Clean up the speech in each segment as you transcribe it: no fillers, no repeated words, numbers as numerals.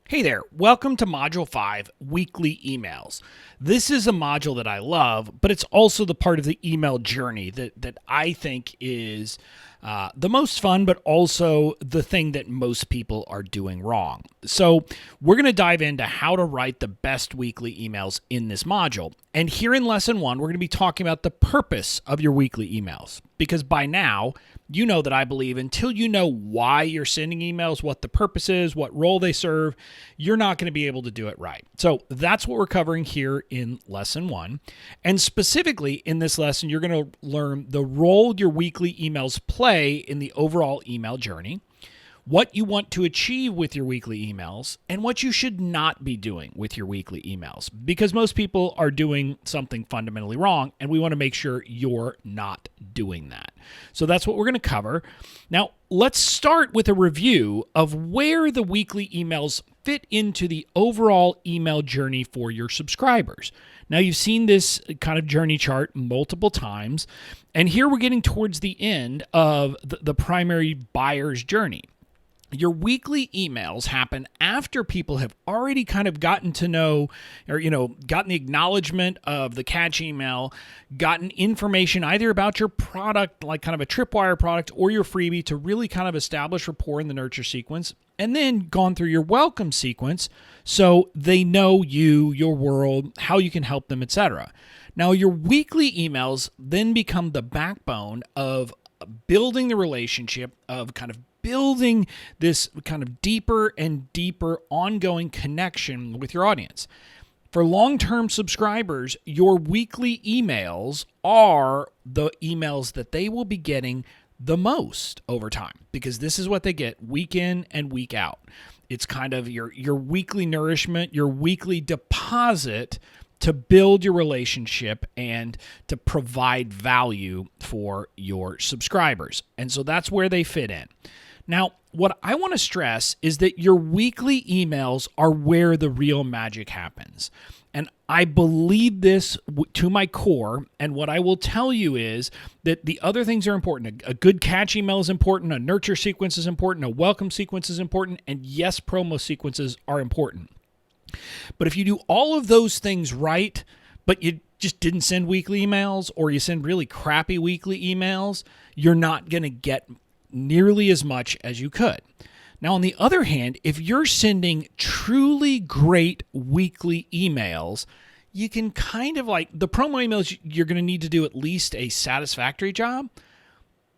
Hey there, welcome to Module 5, Weekly Emails. This is a module that I love, but it's also the part of the email journey that I think is the most fun, but also the thing that most people are doing wrong. So we're going to dive into how to write the best weekly emails in this module. And here in Lesson 1, we're going to be talking about the purpose of your weekly emails. Because by now, you know that I believe until you know why you're sending emails, what the purpose is, what role they serve, you're not going to be able to do it right. So that's what we're covering here in Lesson 1. And specifically in this lesson, you're going to learn the role your weekly emails play in the overall email journey, what you want to achieve with your weekly emails, and what you should not be doing with your weekly emails. Because most people are doing something fundamentally wrong, and we want to make sure you're not doing that. So that's what we're going to cover. Now, let's start with a review of where the weekly emails fit into the overall email journey for your subscribers. Now, you've seen this kind of journey chart multiple times, and here we're getting towards the end of the primary buyer's journey. Your weekly emails happen after people have already kind of gotten to know or, gotten the acknowledgement of the catch email, gotten information either about your product, like kind of a tripwire product, or your freebie to really kind of establish rapport in the nurture sequence, and then gone through your welcome sequence so they know you, your world, how you can help them, etc. Now, your weekly emails then become the backbone of building the relationship, of kind of building this kind of deeper and deeper ongoing connection with your audience. For long-term subscribers, your weekly emails are the emails that they will be getting the most over time, because this is what they get week in and week out. It's kind of your weekly nourishment, your weekly deposit to build your relationship and to provide value for your subscribers. And so that's where they fit in. Now, what I want to stress is that your weekly emails are where the real magic happens. And I believe this to my core. And what I will tell you is that the other things are important. A good catch email is important. A nurture sequence is important. A welcome sequence is important. And yes, promo sequences are important. But if you do all of those things right, but you just didn't send weekly emails, or you send really crappy weekly emails, you're not going to get nearly as much as you could. Now, on the other hand, if you're sending truly great weekly emails, you can kind of like the promo emails, you're going to need to do at least a satisfactory job.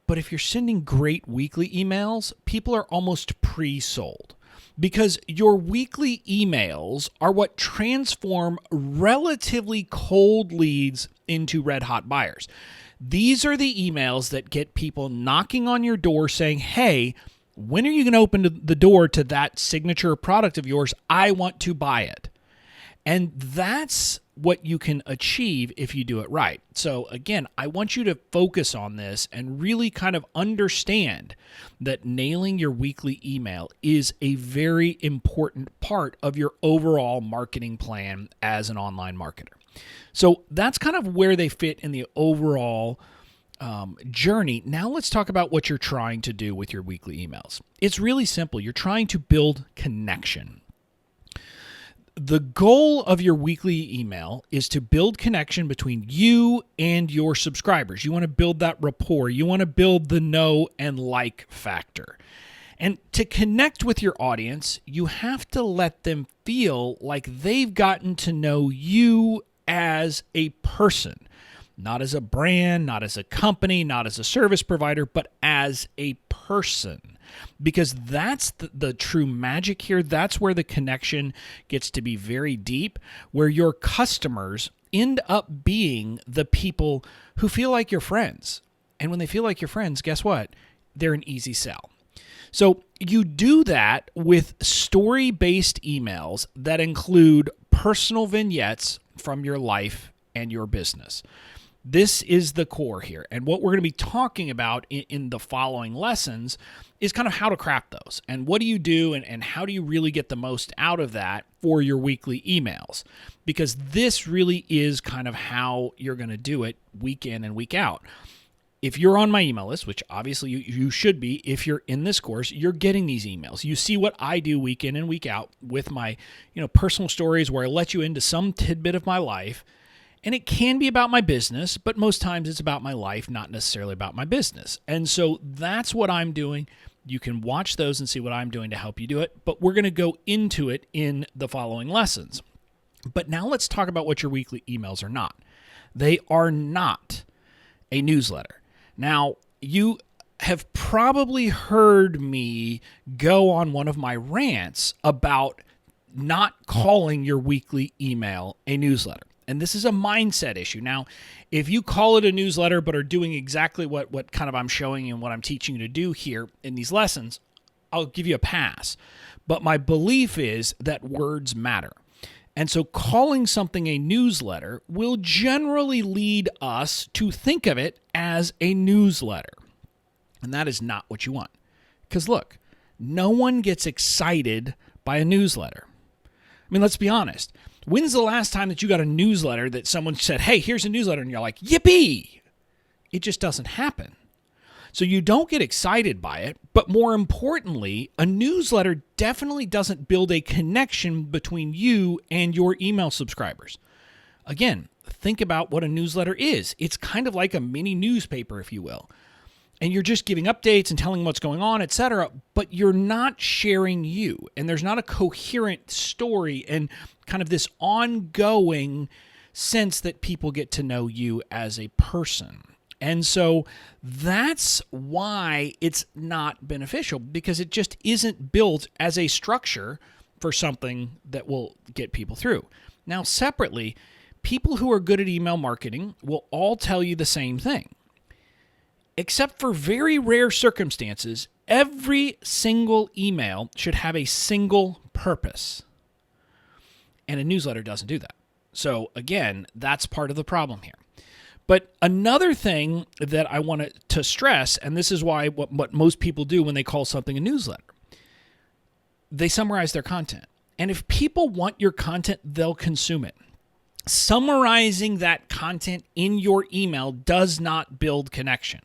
But if you're sending great weekly emails, people are almost pre-sold, because your weekly emails are what transform relatively cold leads into red hot buyers. These are the emails that get people knocking on your door saying, hey, when are you going to open the door to that signature product of yours? I want to buy it. And that's what you can achieve if you do it right. So again, I want you to focus on this and really kind of understand that nailing your weekly email is a very important part of your overall marketing plan as an online marketer. So that's kind of where they fit in the overall journey. Now let's talk about what you're trying to do with your weekly emails. It's really simple. You're trying to build connection. The goal of your weekly email is to build connection between you and your subscribers. You want to build that rapport. You want to build the know and like factor. And to connect with your audience, you have to let them feel like they've gotten to know you as a person, not as a brand, not as a company, not as a service provider, but as a person. Because that's the true magic here. That's where the connection gets to be very deep, where your customers end up being the people who feel like your friends. And when they feel like your friends, guess what? They're an easy sell. So you do that with story-based emails that include personal vignettes from your life and your business. This is the core here. And what we're going to be talking about in the following lessons is kind of how to craft those. And what do you do and how do you really get the most out of that for your weekly emails? Because this really is kind of how you're going to do it week in and week out. if you're on my email list, which obviously you should be, if you're in this course, you're getting these emails. You see what I do week in and week out with my, personal stories where I let you into some tidbit of my life. And it can be about my business, but most times it's about my life, not necessarily about my business. And so that's what I'm doing. You can watch those and see what I'm doing to help you do it. But we're going to go into it in the following lessons. But now let's talk about what your weekly emails are not. They are not a newsletter. Now, you have probably heard me go on one of my rants about not calling your weekly email a newsletter. And this is a mindset issue. Now, if you call it a newsletter but are doing exactly what kind of I'm showing you and what I'm teaching you to do here in these lessons, I'll give you a pass. But my belief is that words matter. And so calling something a newsletter will generally lead us to think of it as a newsletter. And that is not what you want. Because look, no one gets excited by a newsletter. I mean, let's be honest. When's the last time that you got a newsletter that someone said, hey, here's a newsletter, and you're like, yippee? It just doesn't happen. So you don't get excited by it, but more importantly, a newsletter definitely doesn't build a connection between you and your email subscribers. Again, think about what a newsletter is. It's kind of like a mini newspaper, if you will. And you're just giving updates and telling what's going on, etc., but you're not sharing you. And there's not a coherent story and kind of this ongoing sense that people get to know you as a person. And so that's why it's not beneficial, because it just isn't built as a structure for something that will get people through. Now, separately, people who are good at email marketing will all tell you the same thing. Except for very rare circumstances, every single email should have a single purpose. And a newsletter doesn't do that. So again, that's part of the problem here. But another thing that I want to stress, and this is why what most people do when they call something a newsletter, they summarize their content. And if people want your content, they'll consume it. Summarizing that content in your email does not build connection.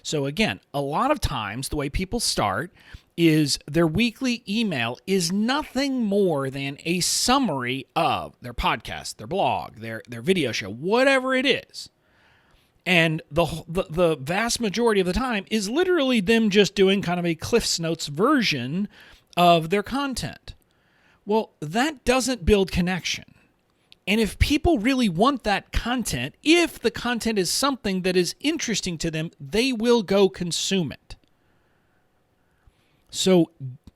So again, a lot of times the way people start is their weekly email is nothing more than a summary of their podcast, their blog, their video show, whatever it is. And the vast majority of the time is literally them just doing kind of a Cliff's Notes version of their content. Well, that doesn't build connection. And if people really want that content, if the content is something that is interesting to them, they will go consume it. So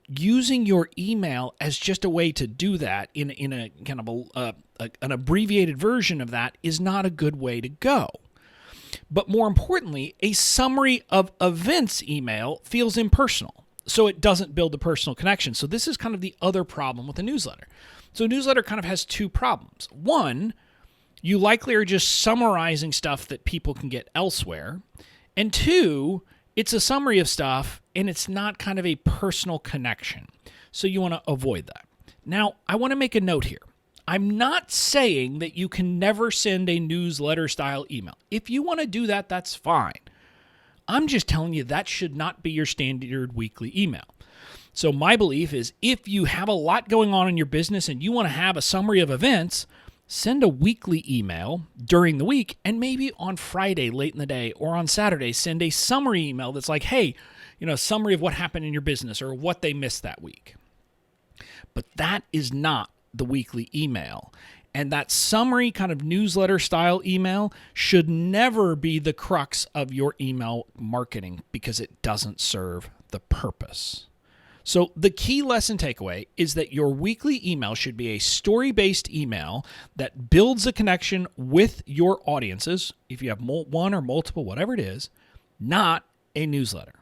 using your email as just a way to do that in a kind of an abbreviated version of that is not a good way to go. But more importantly, a summary of events email feels impersonal. So it doesn't build a personal connection. So this is kind of the other problem with a newsletter. So a newsletter kind of has two problems. One, you likely are just summarizing stuff that people can get elsewhere. And two, it's a summary of stuff and it's not kind of a personal connection. So you want to avoid that. Now, I want to make a note here. I'm not saying that you can never send a newsletter style email. If you want to do that, that's fine. I'm just telling you that should not be your standard weekly email. So my belief is if you have a lot going on in your business and you want to have a summary of events, send a weekly email during the week, and maybe on Friday late in the day or on Saturday, send a summary email that's like, hey, summary of what happened in your business or what they missed that week. But that is not the weekly email. And that summary kind of newsletter style email should never be the crux of your email marketing because it doesn't serve the purpose. So the key lesson takeaway is that your weekly email should be a story-based email that builds a connection with your audiences, if you have one or multiple, whatever it is, not a newsletter.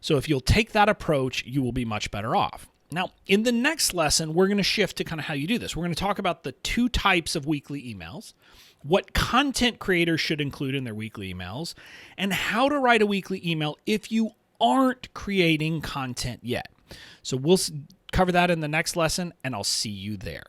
So if you'll take that approach, you will be much better off. Now, in the next lesson, we're going to shift to kind of how you do this. We're going to talk about the two types of weekly emails, what content creators should include in their weekly emails, and how to write a weekly email if you aren't creating content yet. So we'll cover that in the next lesson, and I'll see you there.